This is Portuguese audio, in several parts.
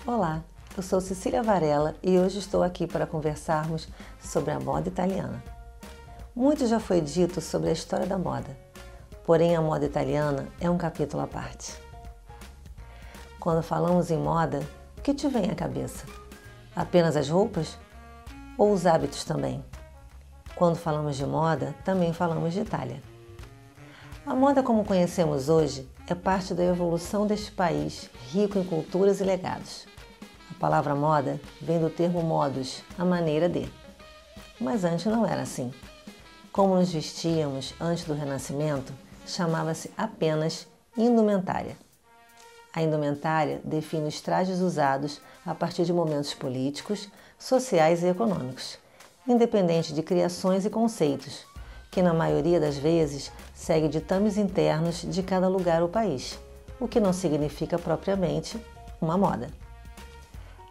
Olá, eu sou Cecília Varela e hoje estou aqui para conversarmos sobre a moda italiana. Muito já foi dito sobre a história da moda, porém a moda italiana é um capítulo à parte. Quando falamos em moda, o que te vem à cabeça? Apenas as roupas? Ou os hábitos também? Quando falamos de moda, também falamos de Itália. A moda como conhecemos hoje é parte da evolução deste país rico em culturas e legados. A palavra moda vem do termo modus, a maneira de. Mas antes não era assim. Como nos vestíamos antes do Renascimento, chamava-se apenas indumentária. A indumentária define os trajes usados a partir de momentos políticos, sociais e econômicos, independente de criações e conceitos, que na maioria das vezes segue ditames internos de cada lugar ou país, o que não significa propriamente uma moda.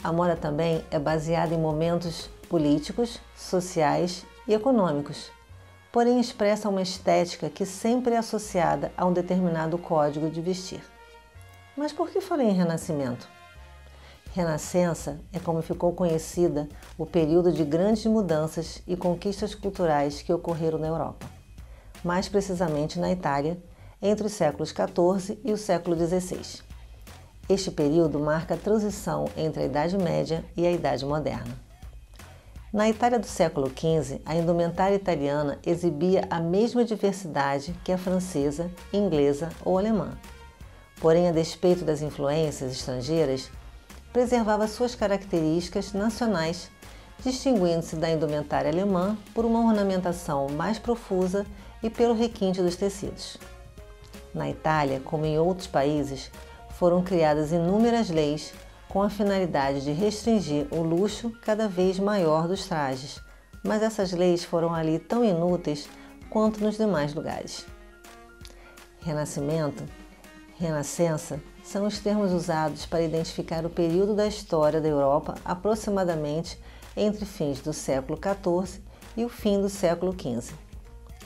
A moda também é baseada em momentos políticos, sociais e econômicos, porém expressa uma estética que sempre é associada a um determinado código de vestir. Mas por que falei em Renascimento? Renascença é como ficou conhecida o período de grandes mudanças e conquistas culturais que ocorreram na Europa, mais precisamente na Itália, entre os séculos XIV e o século XVI. Este período marca a transição entre a Idade Média e a Idade Moderna. Na Itália do século XV, a indumentária italiana exibia a mesma diversidade que a francesa, inglesa ou alemã. Porém, a despeito das influências estrangeiras, preservava suas características nacionais, distinguindo-se da indumentária alemã por uma ornamentação mais profusa e pelo requinte dos tecidos. Na Itália, como em outros países, foram criadas inúmeras leis com a finalidade de restringir o luxo cada vez maior dos trajes, mas essas leis foram ali tão inúteis quanto nos demais lugares. Renascimento, Renascença são os termos usados para identificar o período da história da Europa aproximadamente entre fins do século XIV e o fim do século XV.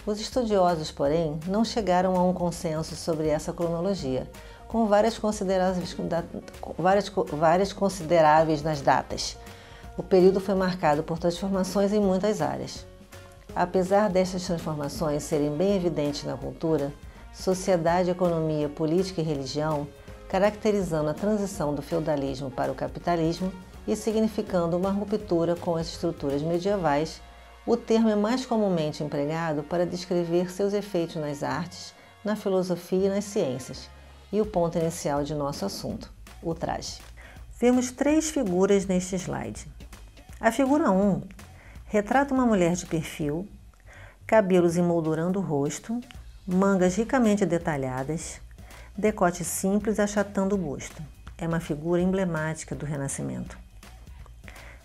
Os estudiosos, porém, não chegaram a um consenso sobre essa cronologia, com várias consideráveis nas datas. O período foi marcado por transformações em muitas áreas. Apesar destas transformações serem bem evidentes na cultura, sociedade, economia, política e religião, caracterizando a transição do feudalismo para o capitalismo e significando uma ruptura com as estruturas medievais, o termo é mais comumente empregado para descrever seus efeitos nas artes, na filosofia e nas ciências, e o ponto inicial de nosso assunto, o traje. Vemos três figuras neste slide. A figura 1 retrata uma mulher de perfil, cabelos emoldurando o rosto, mangas ricamente detalhadas, decote simples achatando o busto. É uma figura emblemática do Renascimento.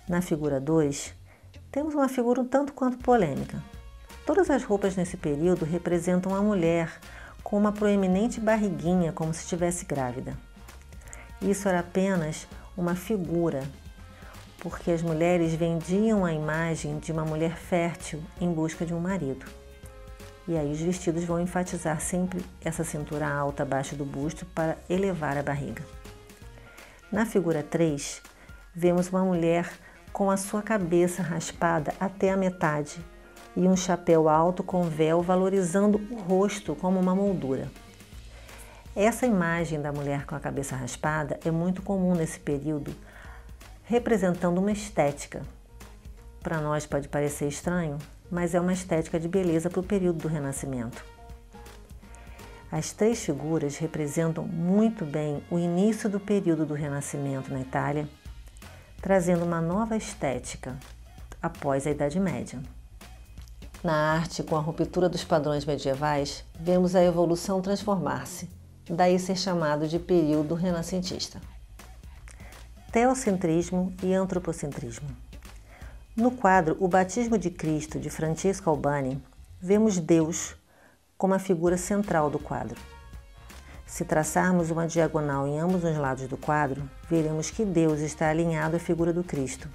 Na figura 2, temos uma figura um tanto quanto polêmica. Todas as roupas nesse período representam a mulher com uma proeminente barriguinha como se estivesse grávida. Isso era apenas uma figura, porque as mulheres vendiam a imagem de uma mulher fértil em busca de um marido. E aí os vestidos vão enfatizar sempre essa cintura alta abaixo do busto para elevar a barriga. Na figura 3, vemos uma mulher com a sua cabeça raspada até a metade e um chapéu alto com véu valorizando o rosto como uma moldura. Essa imagem da mulher com a cabeça raspada é muito comum nesse período, representando uma estética. Para nós pode parecer estranho, mas é uma estética de beleza para o período do Renascimento. As três figuras representam muito bem o início do período do Renascimento na Itália, trazendo uma nova estética após a Idade Média. Na arte, com a ruptura dos padrões medievais, vemos a evolução transformar-se, daí ser chamado de período renascentista. Teocentrismo e antropocentrismo. No quadro O Batismo de Cristo, de Francesco Albani, vemos Deus como a figura central do quadro. Se traçarmos uma diagonal em ambos os lados do quadro, veremos que Deus está alinhado à figura do Cristo.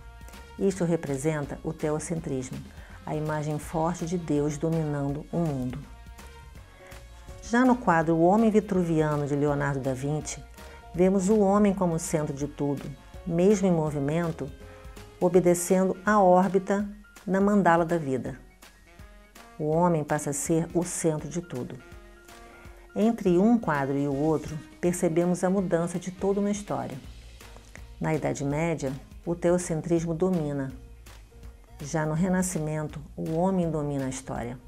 Isto representa o teocentrismo, a imagem forte de Deus dominando o mundo. Já no quadro O Homem Vitruviano, de Leonardo da Vinci, vemos o homem como centro de tudo, mesmo em movimento, obedecendo à órbita na mandala da vida. O homem passa a ser o centro de tudo. Entre um quadro e o outro, percebemos a mudança de toda uma história. Na Idade Média, o teocentrismo domina. Já no Renascimento, o homem domina a história.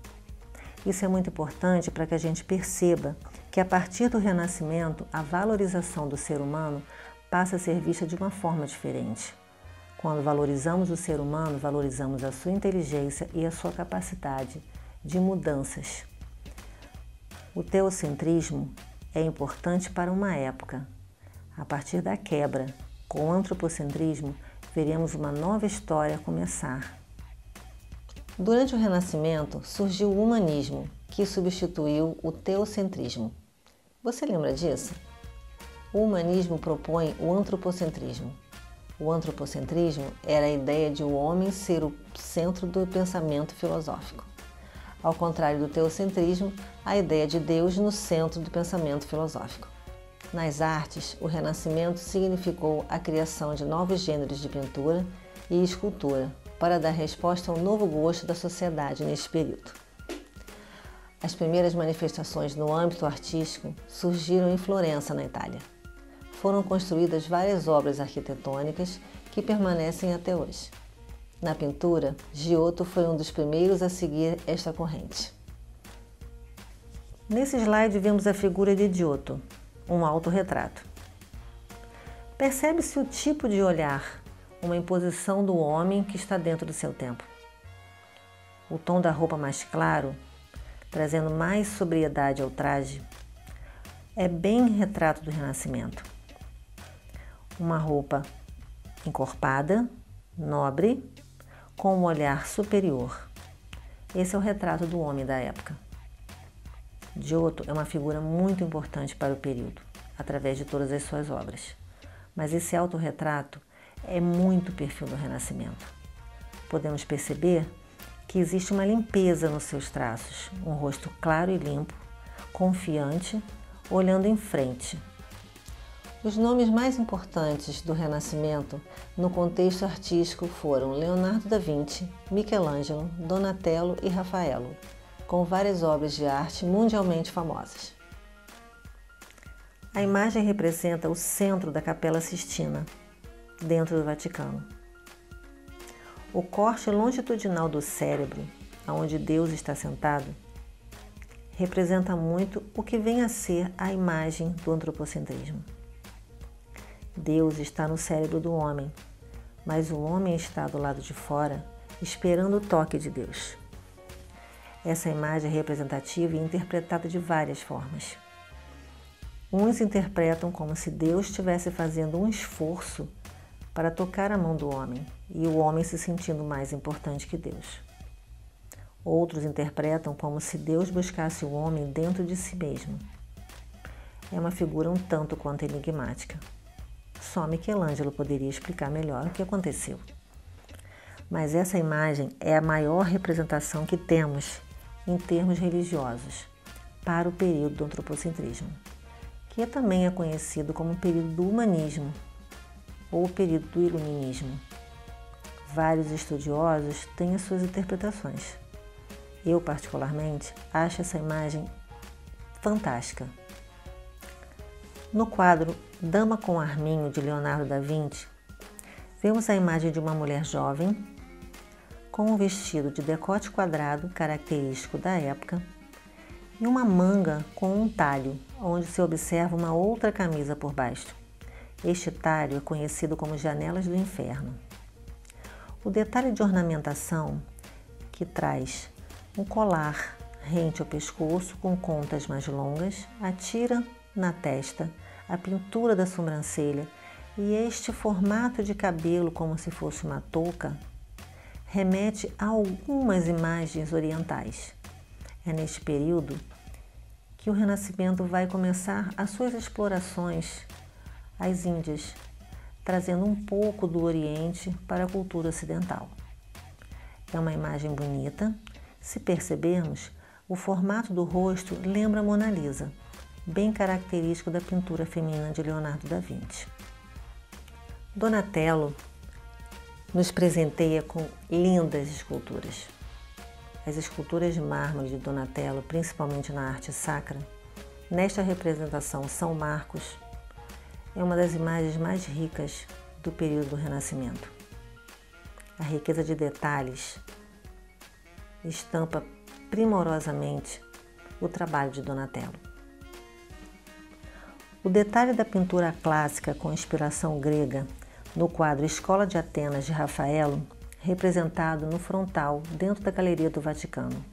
Isso é muito importante para que a gente perceba que a partir do Renascimento, a valorização do ser humano passa a ser vista de uma forma diferente. Quando valorizamos o ser humano, valorizamos a sua inteligência e a sua capacidade de mudanças. O teocentrismo é importante para uma época. A partir da quebra com o antropocentrismo, veremos uma nova história começar. Durante o Renascimento, surgiu o humanismo, que substituiu o teocentrismo. Você lembra disso? O humanismo propõe o antropocentrismo. O antropocentrismo era a ideia de o homem ser o centro do pensamento filosófico. Ao contrário do teocentrismo, a ideia de Deus no centro do pensamento filosófico. Nas artes, o Renascimento significou a criação de novos gêneros de pintura e escultura para dar resposta ao novo gosto da sociedade neste período. As primeiras manifestações no âmbito artístico surgiram em Florença, na Itália. Foram construídas várias obras arquitetônicas que permanecem até hoje. Na pintura, Giotto foi um dos primeiros a seguir esta corrente. Nesse slide vemos a figura de Giotto, um autorretrato. Percebe-se o tipo de olhar, uma imposição do homem que está dentro do seu tempo. O tom da roupa mais claro, trazendo mais sobriedade ao traje, é bem retrato do Renascimento. Uma roupa encorpada, nobre, com um olhar superior. Esse é o retrato do homem da época. Giotto é uma figura muito importante para o período, através de todas as suas obras. Mas esse autorretrato é muito perfil do Renascimento. Podemos perceber que existe uma limpeza nos seus traços, um rosto claro e limpo, confiante, olhando em frente. Os nomes mais importantes do Renascimento no contexto artístico foram Leonardo da Vinci, Michelangelo, Donatello e Rafaelo, com várias obras de arte mundialmente famosas. A imagem representa o centro da Capela Sistina, dentro do Vaticano. O corte longitudinal do cérebro, onde Deus está sentado, representa muito o que vem a ser a imagem do antropocentrismo. Deus está no cérebro do homem, mas o homem está do lado de fora, esperando o toque de Deus. Essa imagem é representativa e interpretada de várias formas. Uns interpretam como se Deus estivesse fazendo um esforço para tocar a mão do homem e o homem se sentindo mais importante que Deus. Outros interpretam como se Deus buscasse o homem dentro de si mesmo. É uma figura um tanto quanto enigmática. Só Michelangelo poderia explicar melhor o que aconteceu. Mas essa imagem é a maior representação que temos em termos religiosos para o período do antropocentrismo, que também é conhecido como o período do humanismo ou o período do iluminismo. Vários estudiosos têm as suas interpretações. Eu, particularmente, acho essa imagem fantástica. No quadro Dama com Arminho, de Leonardo da Vinci, vemos a imagem de uma mulher jovem, com um vestido de decote quadrado, característico da época, e uma manga com um talho, onde se observa uma outra camisa por baixo. Este talho é conhecido como janelas do inferno. O detalhe de ornamentação, que traz um colar rente ao pescoço com contas mais longas, atira na testa a pintura da sobrancelha e este formato de cabelo como se fosse uma touca, remete a algumas imagens orientais. É neste período que o Renascimento vai começar as suas explorações às Índias, trazendo um pouco do Oriente para a cultura ocidental. É uma imagem bonita. Se percebermos, o formato do rosto lembra a Mona Lisa, bem característico da pintura feminina de Leonardo da Vinci. Donatello nos presenteia com lindas esculturas. As esculturas de mármore de Donatello, principalmente na arte sacra, nesta representação São Marcos, é uma das imagens mais ricas do período do Renascimento. A riqueza de detalhes estampa primorosamente o trabalho de Donatello. O detalhe da pintura clássica com inspiração grega no quadro Escola de Atenas de Rafaelo, representado no frontal dentro da Galeria do Vaticano.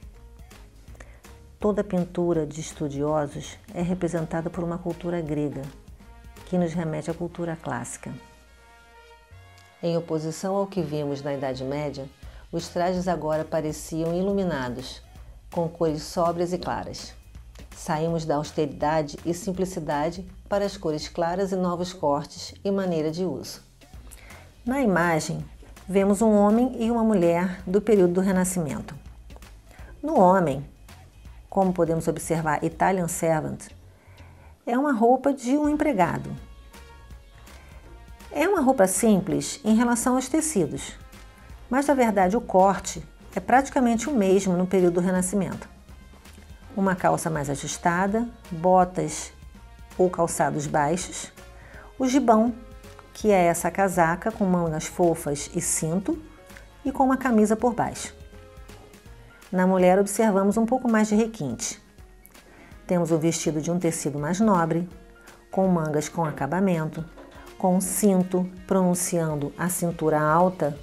Toda pintura de estudiosos é representada por uma cultura grega, que nos remete à cultura clássica. Em oposição ao que vimos na Idade Média, os trajes agora pareciam iluminados, com cores sóbrias e claras. Saímos da austeridade e simplicidade para as cores claras e novos cortes e maneira de uso. Na imagem, vemos um homem e uma mulher do período do Renascimento. No homem, como podemos observar, Italian Servant, é uma roupa de um empregado. É uma roupa simples em relação aos tecidos, mas na verdade o corte é praticamente o mesmo no período do Renascimento. Uma calça mais ajustada, botas ou calçados baixos, o gibão, que é essa casaca com mangas fofas e cinto, e com uma camisa por baixo. Na mulher observamos um pouco mais de requinte. Temos o vestido de um tecido mais nobre, com mangas com acabamento, com um cinto pronunciando a cintura alta,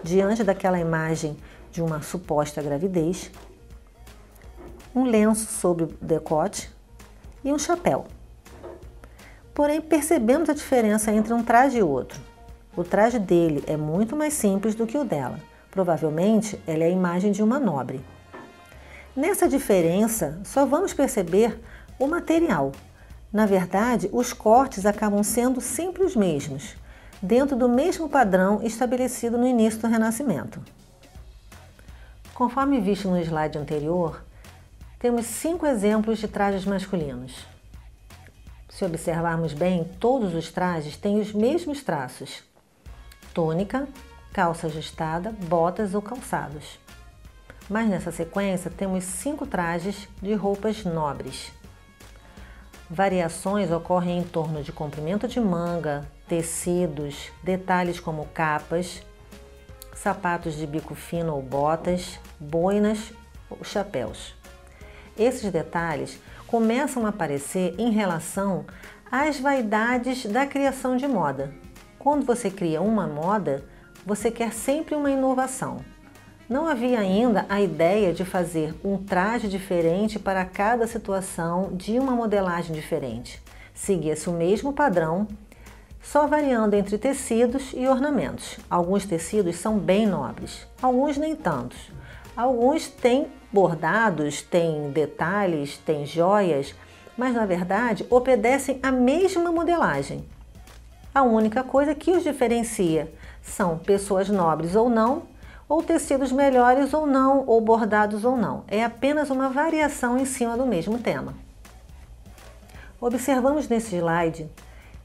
diante daquela imagem de uma suposta gravidez, um lenço sobre o decote e um chapéu. Porém, percebemos a diferença entre um traje e outro. O traje dele é muito mais simples do que o dela. Provavelmente, ela é a imagem de uma nobre. Nessa diferença, só vamos perceber o material. Na verdade, os cortes acabam sendo sempre os mesmos, dentro do mesmo padrão estabelecido no início do Renascimento. Conforme visto no slide anterior, temos 5 exemplos de trajes masculinos. Se observarmos bem, todos os trajes têm os mesmos traços: túnica, calça ajustada, botas ou calçados. Mas nessa sequência temos 5 trajes de roupas nobres. Variações ocorrem em torno de comprimento de manga, tecidos, detalhes como capas, sapatos de bico fino ou botas, boinas ou chapéus. Esses detalhes começam a aparecer em relação às vaidades da criação de moda. Quando você cria uma moda, você quer sempre uma inovação. Não havia ainda a ideia de fazer um traje diferente para cada situação de uma modelagem diferente. Seguia-se o mesmo padrão, só variando entre tecidos e ornamentos. Alguns tecidos são bem nobres, alguns nem tantos. Alguns têm bordados, têm detalhes, têm joias, mas na verdade obedecem à mesma modelagem. A única coisa que os diferencia são pessoas nobres ou não, ou tecidos melhores ou não, ou bordados ou não. É apenas uma variação em cima do mesmo tema. Observamos nesse slide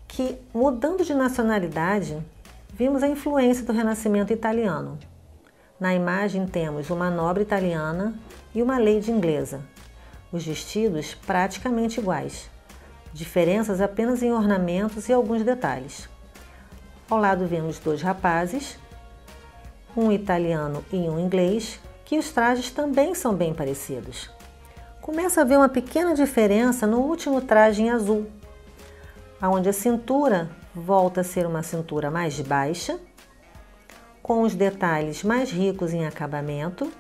que, mudando de nacionalidade, vimos a influência do Renascimento italiano. Na imagem temos uma nobre italiana e uma lady inglesa. Os vestidos praticamente iguais. Diferenças apenas em ornamentos e alguns detalhes. Ao lado vemos 2 rapazes, um italiano e um inglês, que os trajes também são bem parecidos. Começa a haver uma pequena diferença no último traje em azul, onde a cintura volta a ser uma cintura mais baixa, com os detalhes mais ricos em acabamento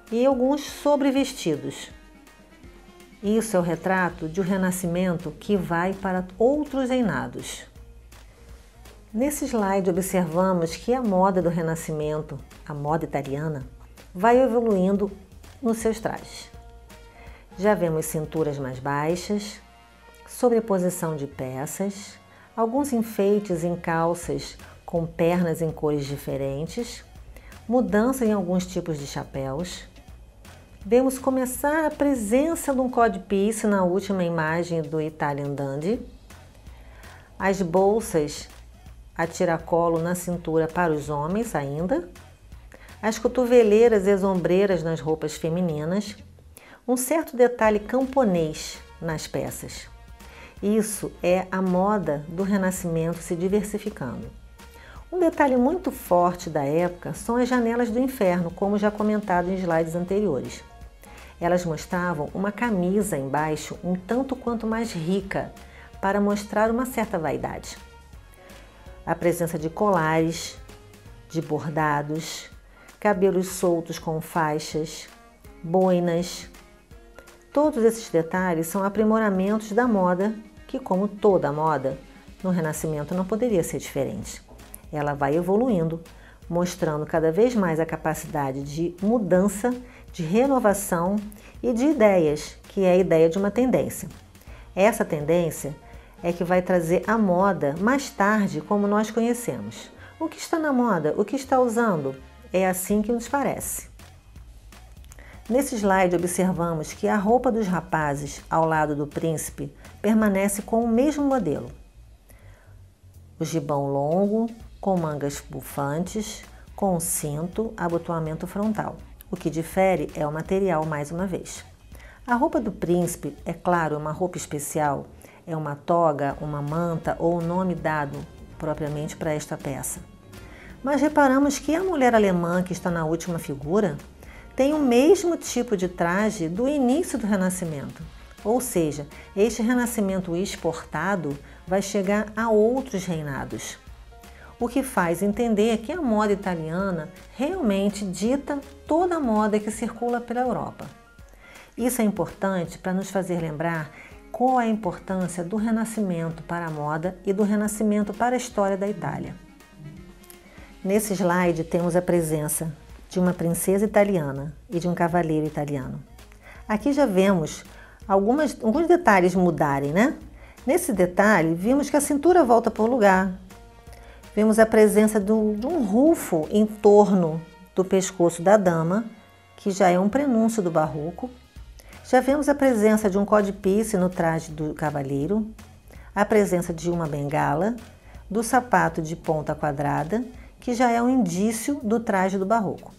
e alguns sobrevestidos. Isso é o retrato de um renascimento que vai para outros reinados. Nesse slide observamos que a moda do Renascimento, a moda italiana, vai evoluindo nos seus trajes. Já vemos cinturas mais baixas, sobreposição de peças, alguns enfeites em calças com pernas em cores diferentes, mudança em alguns tipos de chapéus. Vemos começar a presença de um codpiece na última imagem do Italian Dandy. As bolsas a tiracolo na cintura para os homens ainda, as cotoveleiras e as ombreiras nas roupas femininas, um certo detalhe camponês nas peças. Isso é a moda do Renascimento se diversificando. Um detalhe muito forte da época são as janelas do inferno, como já comentado em slides anteriores. Elas mostravam uma camisa embaixo um tanto quanto mais rica, para mostrar uma certa vaidade. A presença de colares, de bordados, cabelos soltos com faixas, boinas. Todos esses detalhes são aprimoramentos da moda, que, como toda moda, no Renascimento não poderia ser diferente. Ela vai evoluindo, mostrando cada vez mais a capacidade de mudança, de renovação e de ideias, que é a ideia de uma tendência. Essa tendência é que vai trazer a moda mais tarde como nós conhecemos. O que está na moda? O que está usando? É assim que nos parece. Nesse slide observamos que a roupa dos rapazes ao lado do príncipe permanece com o mesmo modelo. O gibão longo, com mangas bufantes, com cinto, abotoamento frontal. O que difere é o material mais uma vez. A roupa do príncipe, é claro, uma roupa especial, é uma toga, uma manta ou o nome dado propriamente para esta peça. Mas reparamos que a mulher alemã que está na última figura tem o mesmo tipo de traje do início do Renascimento. Ou seja, este Renascimento exportado vai chegar a outros reinados. O que faz entender que a moda italiana realmente dita toda a moda que circula pela Europa. Isso é importante para nos fazer lembrar qual é a importância do Renascimento para a moda e do Renascimento para a história da Itália. Nesse slide temos a presença de uma princesa italiana e de um cavaleiro italiano. Aqui já vemos alguns detalhes mudarem, né? Nesse detalhe, vimos que a cintura volta para o lugar. Vemos a presença de um rufo em torno do pescoço da dama, que já é um prenúncio do barroco. Já vemos a presença de um codipice no traje do cavaleiro, a presença de uma bengala, do sapato de ponta quadrada, que já é um indício do traje do barroco.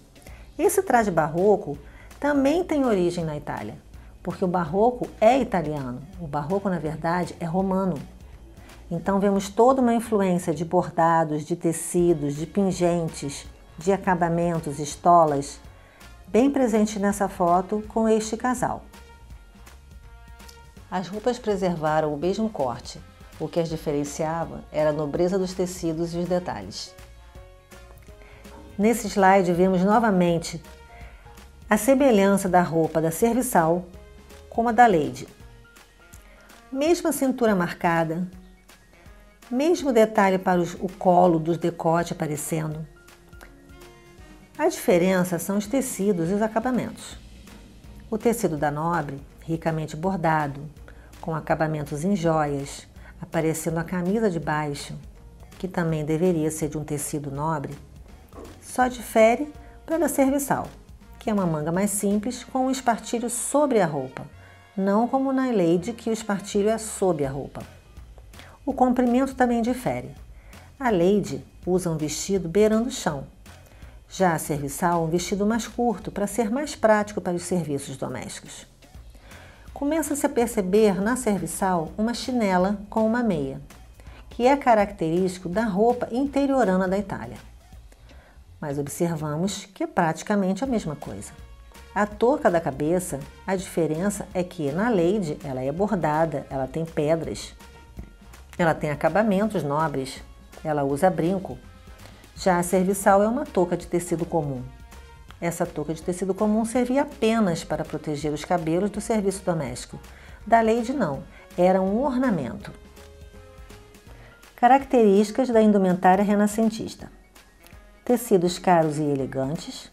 Esse traje barroco também tem origem na Itália, porque o barroco é italiano, o barroco, na verdade, é romano. Então vemos toda uma influência de bordados, de tecidos, de pingentes, de acabamentos, estolas, bem presente nessa foto com este casal. As roupas preservaram o mesmo corte, o que as diferenciava era a nobreza dos tecidos e os detalhes. Nesse slide vemos novamente a semelhança da roupa da serviçal com a da lady. Mesma cintura marcada, mesmo detalhe para o colo do decote aparecendo. A diferença são os tecidos e os acabamentos. O tecido da nobre, ricamente bordado, com acabamentos em joias, aparecendo a camisa de baixo, que também deveria ser de um tecido nobre, só difere para a da serviçal, que é uma manga mais simples com um espartilho sobre a roupa, não como na lady, que o espartilho é sob a roupa. O comprimento também difere. A lady usa um vestido beirando o chão. Já a serviçal, um vestido mais curto, para ser mais prático para os serviços domésticos. Começa-se a perceber na serviçal uma chinela com uma meia, que é característico da roupa interiorana da Itália. Mas observamos que é praticamente a mesma coisa. A touca da cabeça, a diferença é que na lady ela é bordada, ela tem pedras, ela tem acabamentos nobres, ela usa brinco. Já a serviçal é uma touca de tecido comum. Essa touca de tecido comum servia apenas para proteger os cabelos do serviço doméstico. Da lady não, era um ornamento. Características da indumentária renascentista. Tecidos caros e elegantes.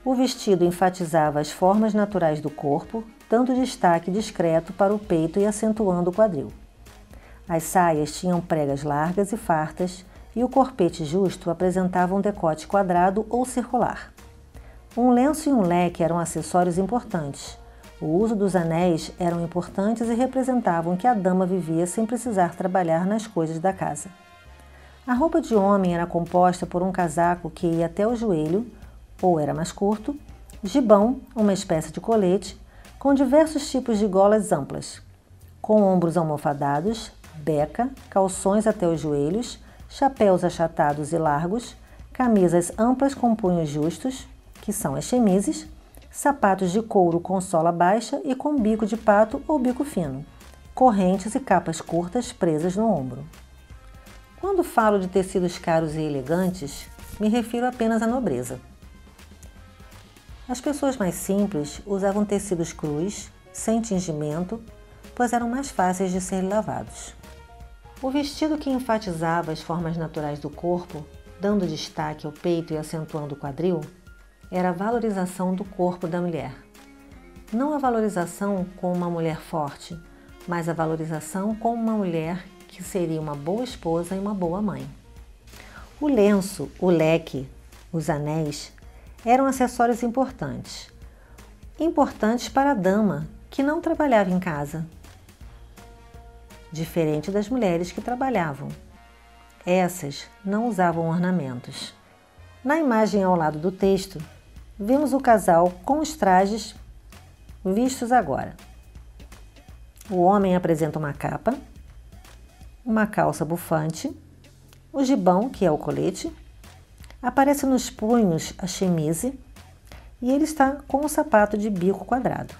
O vestido enfatizava as formas naturais do corpo, dando destaque discreto para o peito e acentuando o quadril. As saias tinham pregas largas e fartas e o corpete justo apresentava um decote quadrado ou circular. Um lenço e um leque eram acessórios importantes. O uso dos anéis eram importantes e representavam que a dama vivia sem precisar trabalhar nas coisas da casa. A roupa de homem era composta por um casaco que ia até o joelho, ou era mais curto, gibão, uma espécie de colete, com diversos tipos de golas amplas, com ombros almofadados, beca, calções até os joelhos, chapéus achatados e largos, camisas amplas com punhos justos, que são as chemises, sapatos de couro com sola baixa e com bico de pato ou bico fino, correntes e capas curtas presas no ombro. Quando falo de tecidos caros e elegantes, me refiro apenas à nobreza. As pessoas mais simples usavam tecidos crus, sem tingimento, pois eram mais fáceis de serem lavados. O vestido que enfatizava as formas naturais do corpo, dando destaque ao peito e acentuando o quadril, era a valorização do corpo da mulher. Não a valorização como uma mulher forte, mas a valorização como uma mulher que seria uma boa esposa e uma boa mãe. O lenço, o leque, os anéis eram acessórios importantes. Importantes para a dama que não trabalhava em casa, diferente das mulheres que trabalhavam. Essas não usavam ornamentos. Na imagem ao lado do texto, vemos o casal com os trajes vistos agora. O homem apresenta uma capa, uma calça bufante, o gibão, que é o colete, aparece nos punhos a chemise e ele está com um sapato de bico quadrado.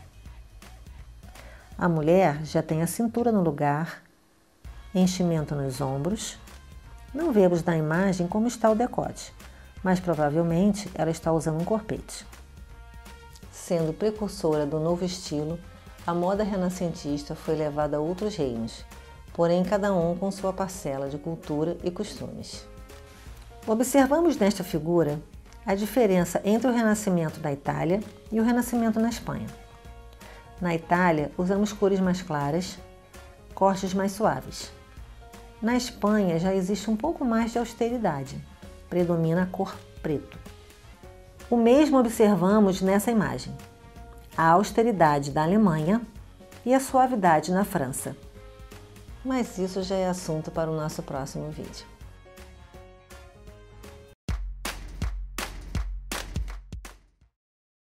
A mulher já tem a cintura no lugar, enchimento nos ombros. Não vemos na imagem como está o decote, mas provavelmente ela está usando um corpete. Sendo precursora do novo estilo, a moda renascentista foi levada a outros reinos, porém cada um com sua parcela de cultura e costumes. Observamos nesta figura a diferença entre o Renascimento da Itália e o Renascimento na Espanha. Na Itália, usamos cores mais claras, cortes mais suaves. Na Espanha já existe um pouco mais de austeridade, predomina a cor preto. O mesmo observamos nessa imagem, a austeridade da Alemanha e a suavidade na França. Mas isso já é assunto para o nosso próximo vídeo.